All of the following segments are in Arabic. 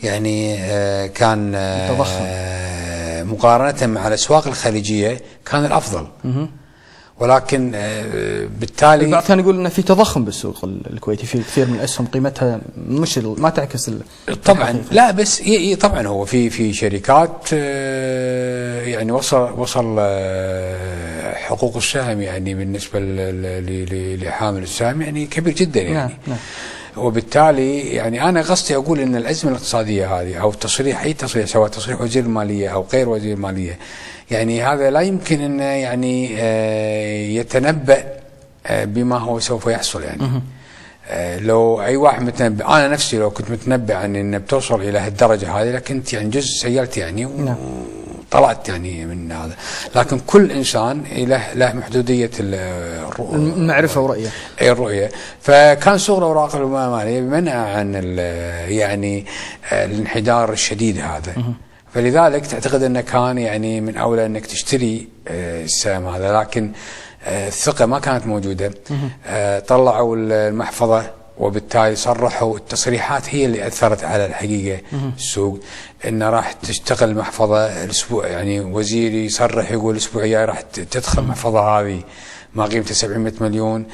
يعني كان مقارنة مع الأسواق الخليجية كان الأفضل. ولكن بالتالي البعض كان يقول انه في تضخم بالسوق الكويتي، في كثير من الاسهم قيمتها مش ما تعكس طبعا. لا بس طبعا هو في شركات يعني وصل حقوق السهم يعني بالنسبه لحامل السهم يعني كبير جدا يعني. نعم. وبالتالي يعني انا قصدي اقول ان الازمه الاقتصاديه هذه او التصريح، اي تصريح سواء تصريح وزير الماليه او غير وزير الماليه، يعني هذا لا يمكن انه يعني يتنبأ بما هو سوف يحصل يعني. لو اي واحد متنبأ، انا نفسي لو كنت متنبأ عن ان بتوصل الى هالدرجه هذه لكنت يعني جزء سيلت يعني وطلعت يعني من هذا. لكن كل انسان له محدوديه المعرفه ورؤيه. اي الرؤيه. فكان سوق الاوراق الماليه بمنع عن يعني الانحدار الشديد هذا. فلذلك تعتقد انه كان يعني من اولى انك تشتري السهم هذا، لكن الثقه ما كانت موجوده. طلعوا المحفظه وبالتالي صرحوا، التصريحات هي اللي اثرت على الحقيقه السوق، انه راح تشتغل المحفظه الاسبوع، يعني وزير يصرح يقول الاسبوع الجاي راح تدخل المحفظه هذه ما قيمته 700 مليون.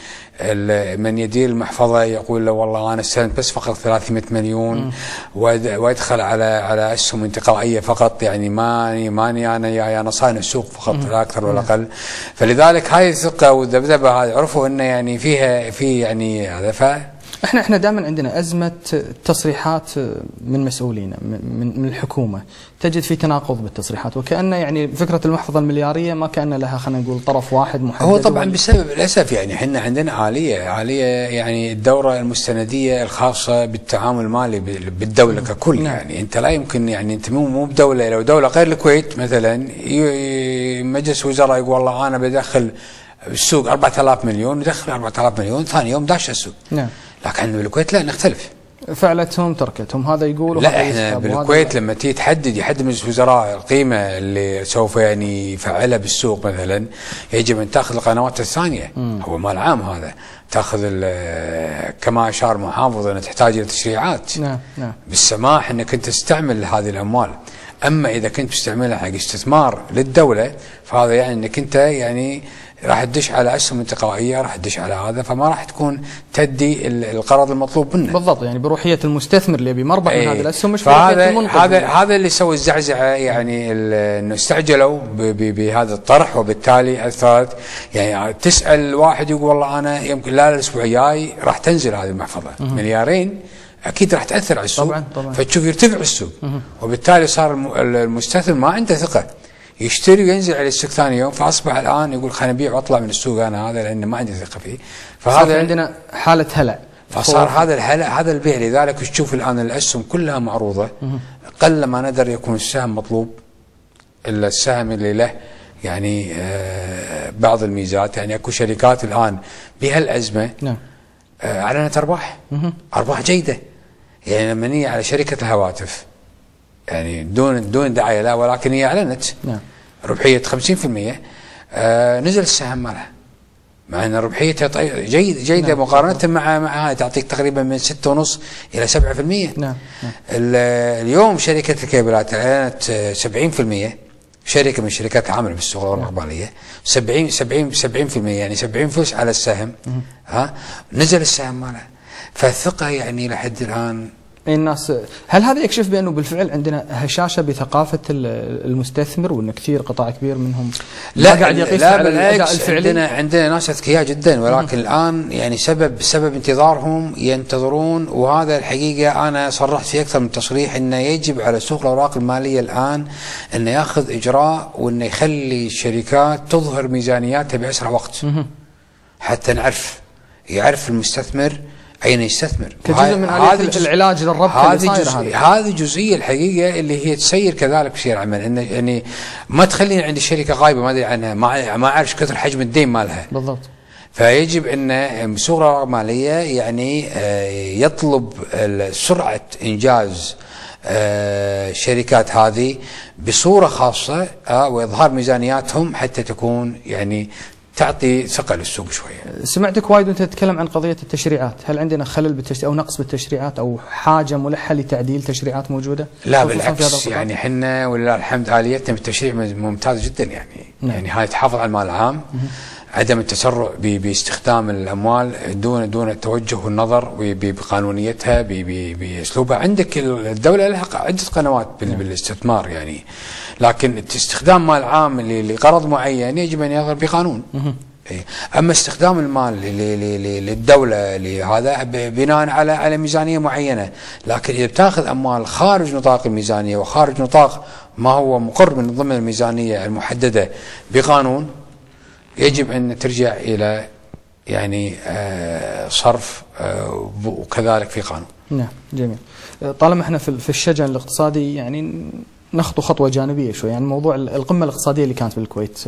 من يدير المحفظه يقول له والله انا استلمت بس فقط 300 مليون ويدخل على اسهم انتقائيه فقط، يعني ماني انا صانع السوق فقط لا اكثر ولا اقل. فلذلك هاي الثقه والذبذبه هذه عرفوا انه يعني في يعني هذا. احنا دائما عندنا ازمه تصريحات من مسؤولين من الحكومه، تجد في تناقض بالتصريحات، وكأن يعني فكره المحفظه الملياريه ما كان لها خلينا نقول طرف واحد محدد. هو طبعا بسبب للاسف يعني احنا عندنا آلية يعني الدوره المستنديه الخاصه بالتعامل المالي بالدوله ككل. يعني انت لا يمكن، يعني انت مو بدوله، لو دوله غير الكويت مثلا مجلس وزراء يقول والله انا بدخل السوق 4000 مليون، يدخل 4000 مليون ثاني يوم داش السوق. نعم. لكن بالكويت لا، نختلف. فعلتهم تركتهم، هذا يقول. لا احنا بالكويت لما تيجي يحدد مجلس الوزراء القيمه اللي سوف يعني يفعلها بالسوق مثلا، يجب ان تاخذ القنوات الثانيه. هو مال عام هذا، تاخذ كما اشار محافظ انها تحتاج الى تشريعات. نعم. بالسماح انك انت تستعمل هذه الاموال. اما اذا كنت تستعملها حق استثمار للدوله فهذا يعني انك انت يعني راح تدش على اسهم انتقائيه، راح تدش على هذا، فما راح تكون تدي القرض المطلوب منه. بالضبط، يعني بروحيه المستثمر اللي يبي مربح من هذه الاسهم، مش بروحيه المنقذ. هذا اللي سوى الزعزعه، يعني انه استعجلوا بهذا الطرح، وبالتالي اثرت. يعني تسال واحد يقول والله انا يمكن لا الاسبوع الجاي راح تنزل هذه المحفظه مليارين، اكيد راح تاثر على السوق. طبعا. فتشوف يرتفع السوق، وبالتالي صار المستثمر ما عنده ثقه، يشتري وينزل على السوق ثاني يوم، فاصبح الان يقول خليني ابيع واطلع من السوق انا هذا لان ما عندي ثقه فيه. فهذا عندنا حاله هلع، فصار هذا الهلع، هذا البيع. لذلك تشوف الان الاسهم كلها معروضه، قل ما ندر يكون السهم مطلوب الا السهم اللي له يعني بعض الميزات. يعني اكو شركات الان بهالازمه اعلنت ارباح جيده. يعني لما نيجي على شركه الهواتف، يعني دون دعايه لا، ولكن هي اعلنت ربحيه 50%، نزل السهم مالها مع ان ربحيتها جيده مقارنه مع هاي، تعطيك تقريبا من 6.5 الى 7%. اليوم شركه الكيبلات اعلنت 70%، شركه من الشركات العامله بالسوق الاوراق الماليه 70% يعني 70 فلس على السهم. نزل السهم مالها. فالثقه يعني لحد الان الناس، هل هذا يكشف بانه بالفعل عندنا هشاشه بثقافه المستثمر، وان كثير قطاع كبير منهم لا قاعد يقيس على الاداء الفعلي؟ عندنا ناس اذكياء جدا، ولكن الان يعني سبب انتظارهم ينتظرون. وهذا الحقيقه انا صرحت في اكثر من تصريح انه يجب على سوق الاوراق الماليه الان انه ياخذ اجراء، وانه يخلي الشركات تظهر ميزانياتها باسرع وقت حتى يعرف المستثمر أين يستثمر. كجزء من آلية العلاج للربح اللي صايره. هذه جزئية الحقيقة اللي هي تسير كذلك بسير عمل، إن يعني ما تخليني عندي شركة غايبة ما أدري عنها، ما أعرف كثر حجم الدين مالها. بالضبط. فيجب أن سوق الأوراق المالية يعني يطلب سرعة إنجاز الشركات هذه بصورة خاصة، وإظهار ميزانياتهم حتى تكون يعني تعطي ثقه للسوق شويه. سمعتك وايد وانت تتكلم عن قضيه التشريعات، هل عندنا خلل بالتشريع او نقص بالتشريعات او حاجه ملحه لتعديل تشريعات موجوده؟ لا بالعكس، يعني احنا ولله الحمد اليتنا بالتشريع ممتازه جدا يعني. نعم. يعني هاي تحافظ على المال العام، عدم التسرع باستخدام الاموال دون التوجه والنظر بقانونيتها باسلوبها. عندك الدوله لها عده قنوات بالاستثمار يعني، لكن استخدام مال عام لغرض معين يجب ان يظهر بقانون. اما استخدام المال للدوله لهذا بناء على ميزانيه معينه، لكن اذا بتاخذ اموال خارج نطاق الميزانيه وخارج نطاق ما هو مقر من ضمن الميزانيه المحدده بقانون، يجب ان ترجع الى يعني صرف وكذلك في قانون. نعم جميل. طالما احنا في الشجن الاقتصادي يعني نخطو خطوه جانبيه شوي، يعني موضوع القمه الاقتصاديه اللي كانت بالكويت،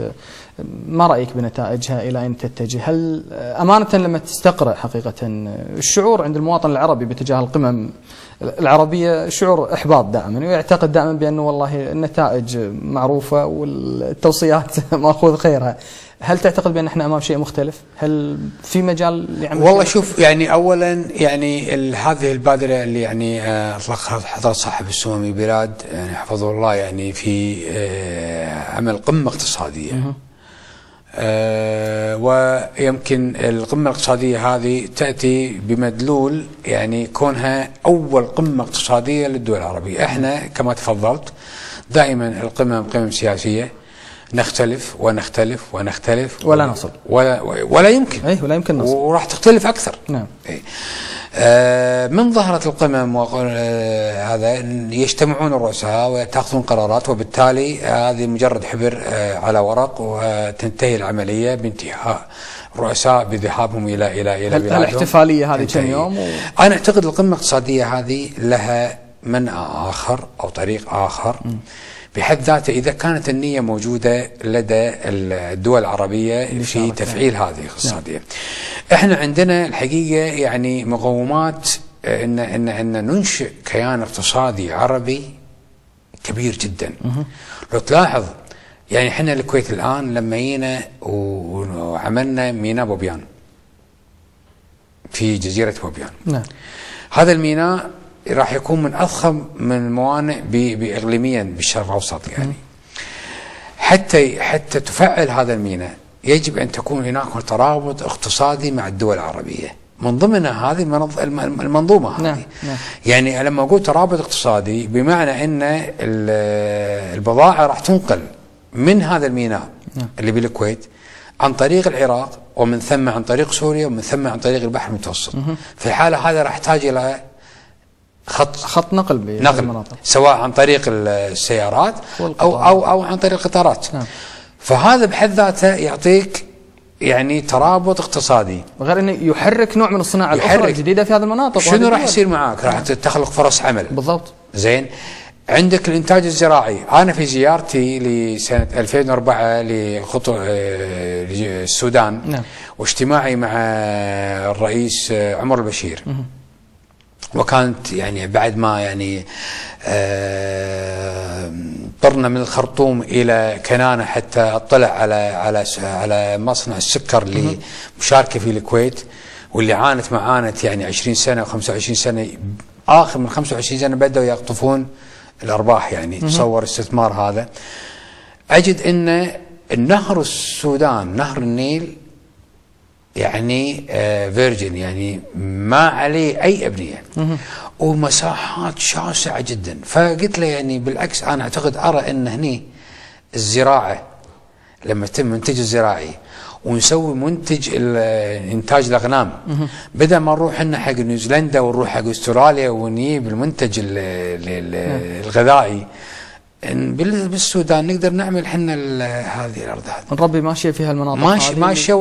ما رايك بنتائجها؟ الى اين تتجه؟ هل امانه لما تستقرأ حقيقه الشعور عند المواطن العربي باتجاه القمم العربية شعور احباط دائما، ويعتقد دائما بانه والله النتائج معروفه والتوصيات ماخوذ خيرها، هل تعتقد بان احنا امام شيء مختلف؟ هل في مجال لعمل؟ والله شوف، يعني اولا يعني هذه البادره اللي يعني اطلقها حضرة صاحب السمو بلاد يعني حفظه الله، يعني في عمل قمه اقتصاديه. ويمكن القمة الاقتصادية هذه تأتي بمدلول يعني كونها أول قمة اقتصادية للدول العربية. احنا كما تفضلت دائما القمم قمم سياسية، نختلف ونختلف ونختلف ولا نصل ولا يمكن ولا يمكن نصل، وراح تختلف أكثر. نعم. من ظهرت القمم هذا يجتمعون الرؤساء وتأخذون قرارات، وبالتالي هذه مجرد حبر على ورق، وتنتهي العملية بانتهاء الرؤساء بذهابهم إلى بلادهم. الاحتفالية هذه كم يوم أنا أعتقد القمة الاقتصادية هذه لها منع آخر أو طريق آخر بحد ذاته، إذا كانت النية موجودة لدى الدول العربية في تفعيل هذه الاقتصادية. احنا عندنا الحقيقة يعني مقومات ان ننشئ كيان اقتصادي عربي كبير جدا. لو تلاحظ يعني احنا الكويت الآن لما جينا وعملنا ميناء بوبيان في جزيرة بوبيان. نعم. هذا الميناء راح يكون من أضخم من الموانئ إقليميا بالشرق الأوسط يعني. حتى تفعل هذا الميناء يجب أن تكون هناك ترابط اقتصادي مع الدول العربية، من ضمنها هذه المنظومة هذه. نعم. يعني لما أقول ترابط اقتصادي بمعنى أن البضائع راح تنقل من هذا الميناء اللي بالكويت عن طريق العراق، ومن ثم عن طريق سوريا، ومن ثم عن طريق البحر المتوسط. في الحالة هذا راح تحتاج إلى خط نقل سواء عن طريق السيارات أو عن طريق القطارات. نعم. فهذا بحد ذاته يعطيك يعني ترابط اقتصادي، غير انه يحرك نوع من الصناعه الاخرى الجديده في هذه المناطق. شنو راح يصير معاك؟ راح تخلق فرص عمل. بالضبط. زين. عندك الانتاج الزراعي. انا في زيارتي لسنه 2004 للسودان، نعم. واجتماعي مع الرئيس عمر البشير، وكانت يعني بعد ما يعني طرنا من الخرطوم الى كنانه حتى اطلع على مصنع السكر اللي مشاركه في الكويت، واللي عانت يعني 20 سنه و25 سنه، اخر من 25 سنه بداوا يقطفون الارباح يعني. تصور الاستثمار هذا. اجد ان النهر السودان نهر النيل يعني فيرجن، يعني ما عليه اي ابنيه ومساحات شاسعه جدا. فقلت له يعني بالعكس انا اعتقد ارى ان هني الزراعه لما يتم المنتج الزراعي ونسوي منتج انتاج الاغنام، بدل ما نروح لنا حق نيوزيلندا ونروح حق استراليا ونجيب المنتج الغذائي، بالسودان نقدر نعمل احنا هذه الارض هذه نربي ماشيه فيها المناطق ماشيه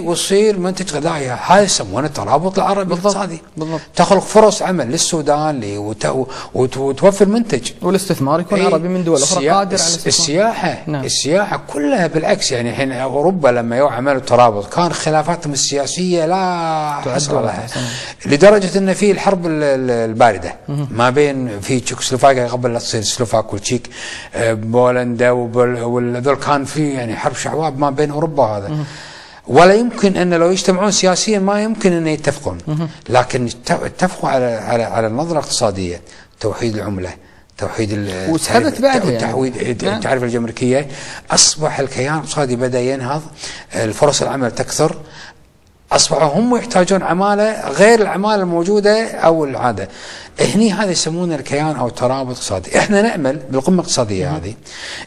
وتصير منتج غذائي. هذا يسمونه الترابط العربي الاقتصادي. بالضبط. تخلق فرص عمل للسودان وتوفر منتج، والاستثمار يكون عربي من دول اخرى قادر على السياحه. نعم. السياحه كلها بالعكس يعني الحين اوروبا لما عملوا الترابط كان خلافاتهم السياسيه لا حصر لها، لدرجه ان في الحرب البارده ما بين في تشيكوسلوفاكيا قبل لا تصير سلوفاك والتشيك، بولندا وذول كان في يعني حرب شعواب ما بين اوروبا. هذا ولا يمكن أن لو يجتمعون سياسيا ما يمكن أن يتفقون، لكن اتفقوا على النظرة الاقتصادية، توحيد العملة، توحيد وسحبت بعدها تحويد التعرفة الجمركية. أصبح الكيان الاقتصادي بدأ ينهض، الفرص العمل تكثر، أصبحوا هم يحتاجون عمالة غير العمالة الموجودة أو العادة. هني هذا يسمونه الكيان أو الترابط الاقتصادي. إحنا نأمل بالقمة الاقتصادية هذه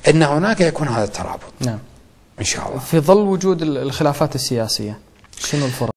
أن هناك يكون هذا الترابط. نعم. إن شاء الله. في ظل وجود الخلافات السياسية، شنو الفرق؟